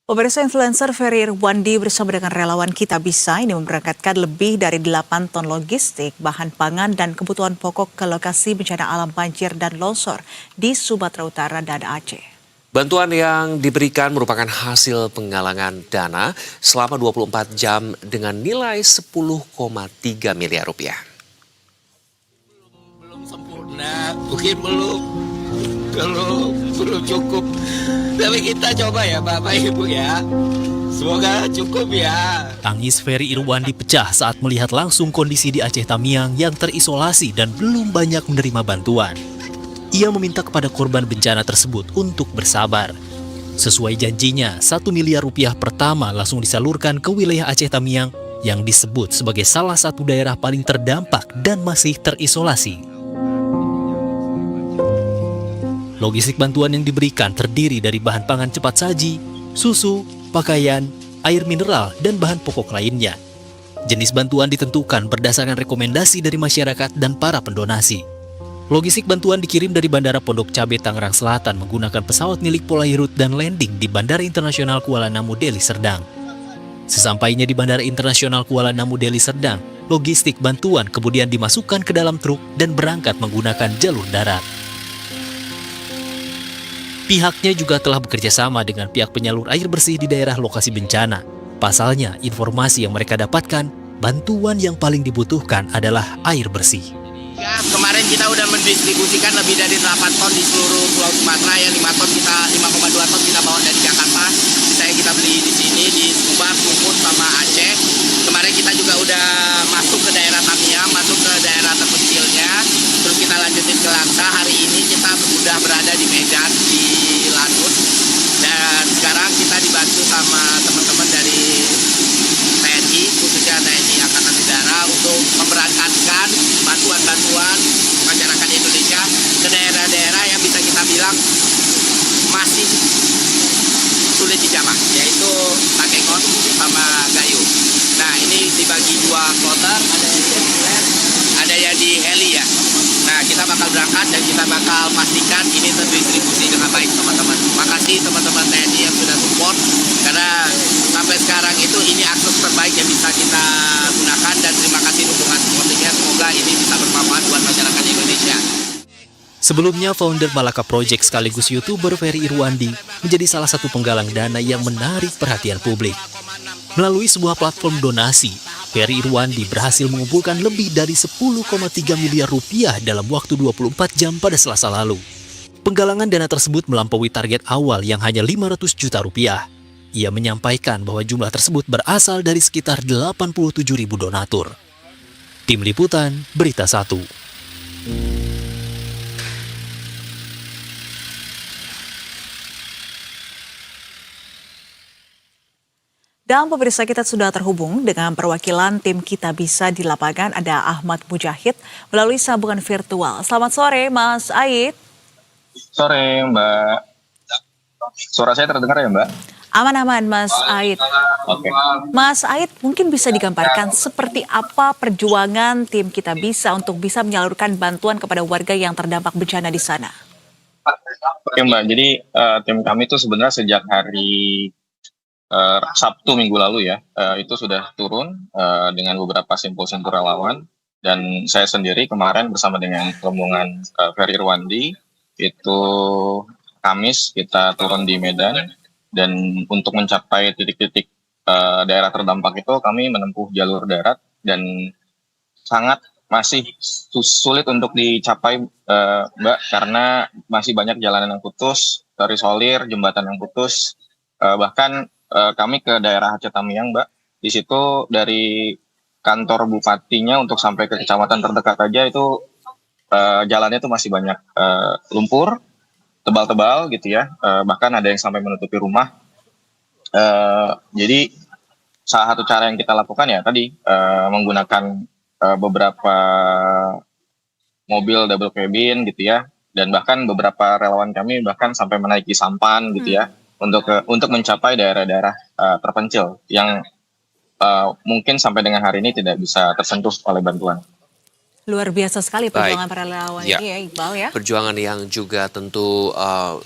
Pemirsa, influencer Ferry Irwandi bersama dengan relawan Kita Bisa ini memberangkatkan lebih dari 8 ton logistik, bahan pangan dan kebutuhan pokok ke lokasi bencana alam banjir dan longsor di Sumatera Utara dan Aceh. Bantuan yang diberikan merupakan hasil penggalangan dana selama 24 jam dengan nilai 10,3 miliar rupiah. Belum sempurna, mungkin belum cukup. Tapi kita coba ya Bapak Ibu ya. Semoga cukup ya. Tangis Ferry Irwandi pecah saat melihat langsung kondisi di Aceh Tamiang yang terisolasi dan belum banyak menerima bantuan. Ia meminta kepada korban bencana tersebut untuk bersabar. Sesuai janjinya, 1 miliar rupiah pertama langsung disalurkan ke wilayah Aceh Tamiang yang disebut sebagai salah satu daerah paling terdampak dan masih terisolasi. Logistik bantuan yang diberikan terdiri dari bahan pangan cepat saji, susu, pakaian, air mineral, dan bahan pokok lainnya. Jenis bantuan ditentukan berdasarkan rekomendasi dari masyarakat dan para pendonasi. Logistik bantuan dikirim dari Bandara Pondok Cabe Tangerang Selatan menggunakan pesawat milik Polairut dan landing di Bandara Internasional Kuala Namu Deli Serdang. Sesampainya di Bandara Internasional Kuala Namu Deli Serdang, logistik bantuan kemudian dimasukkan ke dalam truk dan berangkat menggunakan jalur darat. Pihaknya juga telah bekerja sama dengan pihak penyalur air bersih di daerah lokasi bencana. Pasalnya, informasi yang mereka dapatkan, bantuan yang paling dibutuhkan adalah air bersih. Ya, kemarin kita udah mendistribusikan lebih dari 8 ton di seluruh Pulau Sumatera ya. 5,2 ton kita bawa dari Jakarta. Sisanya kita beli di sini di Subang, Sumut sama Aceh. Kemarin kita juga udah masuk ke daerah Tamiang, masuk ke daerah terpencilnya. Terus kita lanjutin ke Langsa. Hari ini kita udah berada di Medan, di Lanut. Dan sekarang kita dibantu sama teman-teman dari TNI, khususnya TNI Angkatan Udara untuk memberangkatkan bantuan-bantuan masyarakat Indonesia ke daerah-daerah yang bisa kita bilang masih sulit dijamah, yaitu Takengon sama Gayo. Nah, ini dibagi 2 kloter, ada yang di land, ada yang di heli ya. Nah, kita bakal berangkat dan kita bakal pastikan ini terdistribusi dengan baik teman-teman. Makasih teman-teman TNI yang sudah support, karena sampai sekarang itu ini akses terbaik yang bisa kita gunakan, dan terima kasih dukungan supportingnya. Semoga ini bisa bermanfaat buat masyarakat Indonesia. Sebelumnya, founder Malaka Project sekaligus YouTuber Ferry Irwandi menjadi salah satu penggalang dana yang menarik perhatian publik. Melalui sebuah platform donasi, Ferry Irwandi berhasil mengumpulkan lebih dari 10,3 miliar rupiah dalam waktu 24 jam pada Selasa lalu. Penggalangan dana tersebut melampaui target awal yang hanya 500 juta rupiah. Ia menyampaikan bahwa jumlah tersebut berasal dari sekitar 87.000 donatur. Tim Liputan, Berita 1. Dan pemirsa, kita sudah terhubung dengan perwakilan tim Kita Bisa di lapangan, ada Ahmad Mujahid melalui sambungan virtual. Selamat sore Mas Aid. Sore Mbak. Suara saya terdengar ya Mbak? Aman-aman Mas Aid. Oke. Mas Aid, mungkin bisa digambarkan seperti apa perjuangan tim Kita Bisa untuk bisa menyalurkan bantuan kepada warga yang terdampak bencana di sana? Oke Mbak, jadi tim kami itu sebenarnya sejak hari Sabtu minggu lalu ya, itu sudah turun dengan beberapa simpul-simpul relawan, dan saya sendiri kemarin bersama dengan rombongan Ferry Irwandi itu Kamis kita turun di Medan, dan untuk mencapai titik-titik daerah terdampak itu kami menempuh jalur darat dan sangat masih sulit untuk dicapai Mbak, karena masih banyak jalanan yang putus, terisolir, jembatan yang putus, bahkan kami ke daerah Aceh Tamiang, Mbak. Di situ dari kantor bupatinya untuk sampai ke kecamatan terdekat aja itu jalannya itu masih banyak lumpur tebal-tebal gitu ya. Bahkan ada yang sampai menutupi rumah. Jadi salah satu cara yang kita lakukan ya tadi menggunakan beberapa mobil double cabin gitu ya. Dan bahkan beberapa relawan kami bahkan sampai menaiki sampan gitu ya. Untuk mencapai daerah-daerah terpencil yang mungkin sampai dengan hari ini tidak bisa tersentuh oleh bantuan. Luar biasa sekali Baik. perjuangan para relawan Ya. ini ya, Iqbal ya. Perjuangan yang juga tentu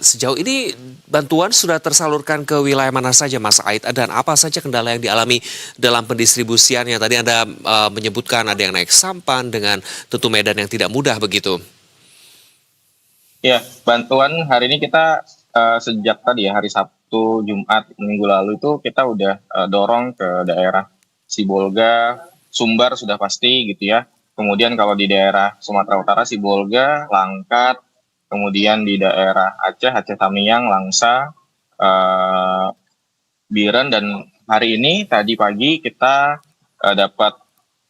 sejauh ini bantuan sudah tersalurkan ke wilayah mana saja Mas Aid dan apa saja kendala yang dialami dalam pendistribusiannya? Tadi Anda menyebutkan ada yang naik sampan dengan tentu medan yang tidak mudah begitu. Ya, bantuan hari ini kita sejak tadi ya hari Sabtu, Jumat, minggu lalu itu kita udah dorong ke daerah Sibolga, Sumbar sudah pasti gitu ya. Kemudian kalau di daerah Sumatera Utara Sibolga, Langkat, kemudian di daerah Aceh, Aceh Tamiang, Langsa, eh, Biren dan hari ini tadi pagi kita dapat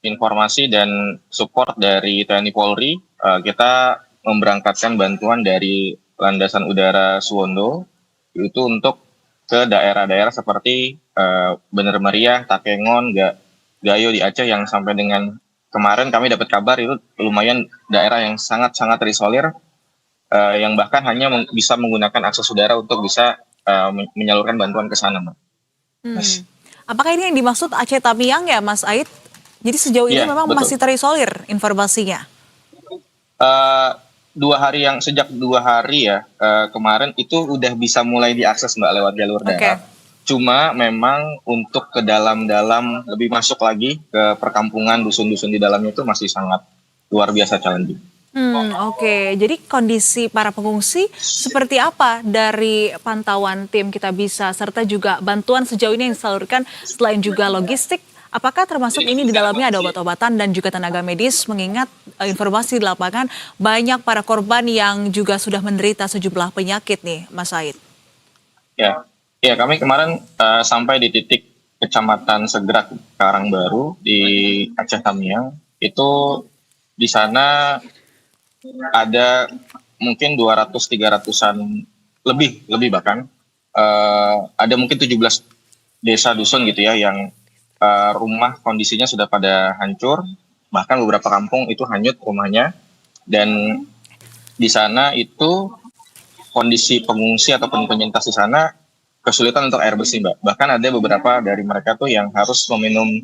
informasi dan support dari TNI Polri. Kita memberangkatkan bantuan dari Landasan Udara Suwondo itu untuk ke daerah-daerah seperti Bener Meriah, Takengon, Gayo di Aceh yang sampai dengan kemarin kami dapat kabar itu lumayan daerah yang sangat-sangat terisolir yang bahkan hanya bisa menggunakan akses udara untuk bisa menyalurkan bantuan ke sana, Mbak. Hmm. Apakah ini yang dimaksud Aceh Tamiang ya Mas Aid? Jadi sejauh ini Iya, memang betul. masih terisolir informasinya. Eh, sejak 2 hari ya kemarin itu udah bisa mulai diakses Mbak lewat jalur Oke. darat. Cuma memang untuk ke dalam-dalam lebih masuk lagi ke perkampungan dusun-dusun di dalamnya itu masih sangat luar biasa challenging. Oke. Jadi kondisi para pengungsi seperti apa dari pantauan tim Kita Bisa serta juga bantuan sejauh ini yang disalurkan selain juga logistik? Apakah termasuk ini di dalamnya ada obat-obatan dan juga tenaga medis mengingat informasi di lapangan banyak para korban yang juga sudah menderita sejumlah penyakit nih Mas Said. Ya, ya kami kemarin sampai di titik Kecamatan Segerak Karangbaru di Aceh Tamiang itu di sana ada mungkin 200-300-an lebih bahkan ada mungkin 17 desa dusun gitu ya yang rumah kondisinya sudah pada hancur, bahkan beberapa kampung itu hanyut rumahnya dan di sana itu kondisi pengungsi ataupun penyintas di sana kesulitan untuk air bersih, Mbak. Bahkan ada beberapa dari mereka tuh yang harus meminum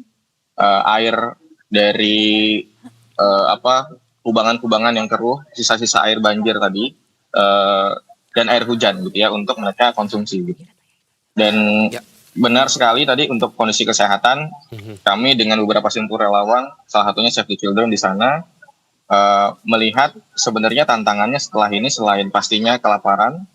air dari kubangan-kubangan yang keruh, sisa-sisa air banjir tadi, dan air hujan gitu ya untuk mereka konsumsi. Gitu. Dan Ya. benar sekali tadi untuk kondisi kesehatan, kami dengan beberapa simpul relawan, salah satunya Save the Children di sana, melihat sebenarnya tantangannya setelah ini selain pastinya kelaparan,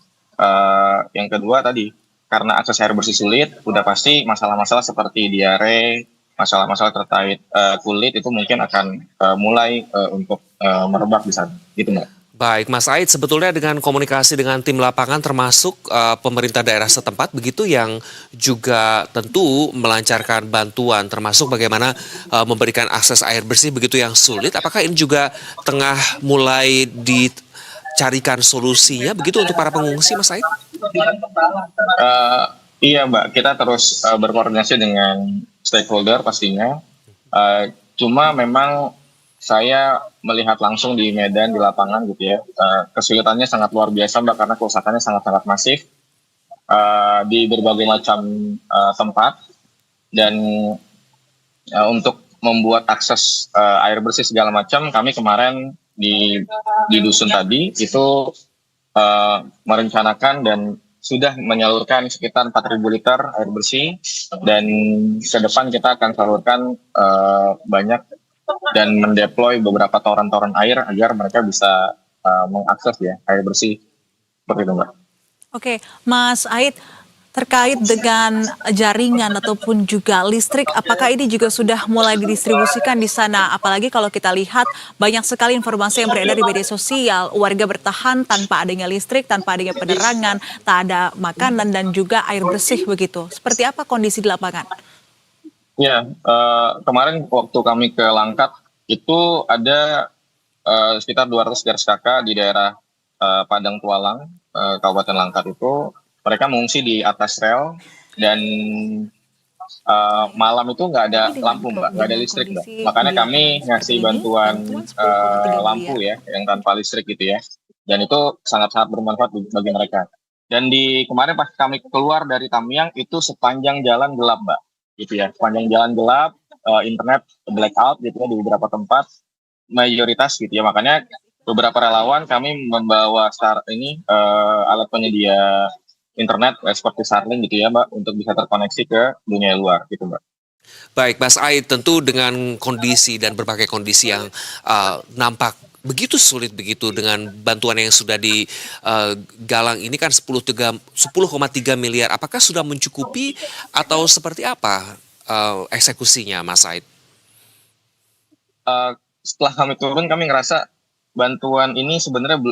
yang kedua tadi karena akses air bersih sulit, udah pasti masalah-masalah seperti diare, masalah-masalah terkait kulit itu mungkin akan mulai untuk merebak di sana, gitu Mbak. Baik, Mas Aid, sebetulnya dengan komunikasi dengan tim lapangan termasuk pemerintah daerah setempat begitu yang juga tentu melancarkan bantuan termasuk bagaimana memberikan akses air bersih begitu yang sulit. Apakah ini juga tengah mulai dicarikan solusinya begitu untuk para pengungsi, Mas Aid? Iya Mbak, kita terus berkoordinasi dengan stakeholder pastinya. Cuma memang saya melihat langsung di Medan di lapangan gitu ya, kesulitannya sangat luar biasa Mbak karena kerusakannya sangat-sangat masif di berbagai macam tempat dan untuk membuat akses air bersih segala macam kami kemarin di dusun tadi itu merencanakan dan sudah menyalurkan sekitar 4.000 liter air bersih dan ke depan kita akan salurkan banyak dan mendeploy beberapa toren-toren air agar mereka bisa mengakses ya air bersih seperti itu Mbak. Oke, Mas Aid, terkait dengan jaringan ataupun juga listrik, apakah ini juga sudah mulai didistribusikan di sana? Apalagi kalau kita lihat banyak sekali informasi yang beredar di media sosial, warga bertahan tanpa adanya listrik, tanpa adanya penerangan, tak ada makanan dan juga air bersih begitu. Seperti apa kondisi di lapangan? Ya, kemarin waktu kami ke Langkat itu ada sekitar 200 garis kakak di daerah Padang Tualang, Kabupaten Langkat itu mereka mengungsi di atas rel dan malam itu nggak ada lampu Mbak, nggak ada listrik Mbak. Makanya kami ngasih bantuan lampu ya, yang tanpa listrik gitu ya. Dan itu sangat-sangat bermanfaat bagi mereka. Dan kemarin pas kami keluar dari Tamiang itu sepanjang jalan gelap Mbak, gitu ya. Sepanjang jalan gelap, internet blackout gitu ya di beberapa tempat. mayoritas gitu ya. Makanya beberapa relawan kami membawa alat penyedia internet seperti Starlink gitu ya Mbak, untuk bisa terkoneksi ke dunia luar gitu Mbak. Baik, Mas Aid, tentu dengan kondisi dan berbagai kondisi yang nampak begitu sulit begitu dengan bantuan yang sudah digalang ini kan 10,3 miliar. Apakah sudah mencukupi atau seperti apa eksekusinya, Mas Aid? Setelah kami turun kami ngerasa bantuan ini sebenarnya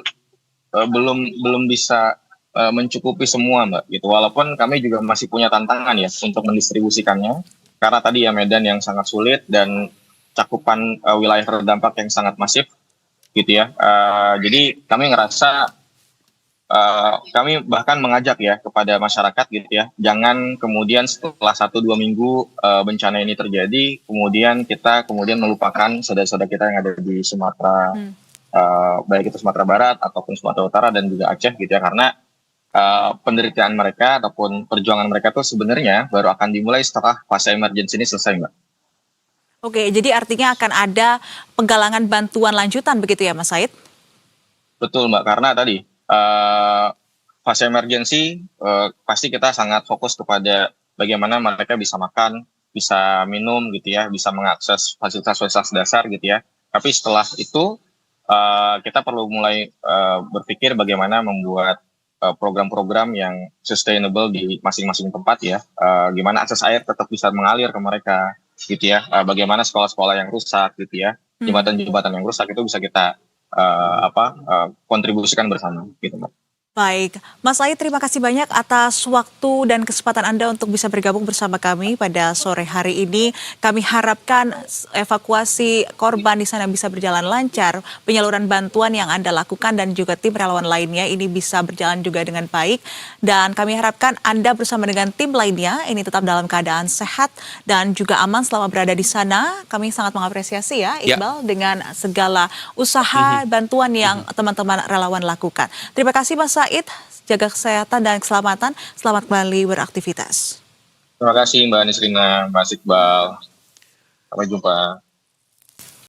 belum bisa mencukupi semua Mbak gitu. Walaupun kami juga masih punya tantangan ya untuk mendistribusikannya karena tadi ya medan yang sangat sulit dan cakupan wilayah terdampak yang sangat masif gitu ya. Jadi kami ngerasa kami bahkan mengajak ya kepada masyarakat gitu ya, jangan kemudian setelah 1-2 minggu bencana ini terjadi, kemudian kita melupakan saudara-saudara kita yang ada di Sumatera, baik itu Sumatera Barat ataupun Sumatera Utara dan juga Aceh gitu ya, karena penderitaan mereka ataupun perjuangan mereka tuh sebenarnya baru akan dimulai setelah fase emergency ini selesai Mbak. Oke, jadi artinya akan ada penggalangan bantuan lanjutan begitu ya Mas Said? Betul Mbak, karena tadi fase emergency pasti kita sangat fokus kepada bagaimana mereka bisa makan, bisa minum gitu ya, bisa mengakses fasilitas-fasilitas dasar gitu ya. Tapi setelah itu kita perlu mulai berpikir bagaimana membuat program-program yang sustainable di masing-masing tempat ya. Gimana akses air tetap bisa mengalir ke mereka gitu ya. Bagaimana sekolah-sekolah yang rusak gitu ya, jembatan-jembatan yang rusak itu bisa kita kontribusikan bersama gitu Mbak. Baik, Mas Said terima kasih banyak atas waktu dan kesempatan Anda untuk bisa bergabung bersama kami pada sore hari ini. Kami harapkan evakuasi korban di sana bisa berjalan lancar, penyaluran bantuan yang Anda lakukan dan juga tim relawan lainnya ini bisa berjalan juga dengan baik. Dan kami harapkan Anda bersama dengan tim lainnya ini tetap dalam keadaan sehat dan juga aman selama berada di sana. Kami sangat mengapresiasi ya Iqbal dengan segala usaha bantuan yang teman-teman relawan lakukan. Terima kasih Mas Said, jaga kesehatan dan keselamatan. Selamat kembali beraktivitas. Terima kasih Mbak Nisrina, Mas Iqbal. Sampai jumpa.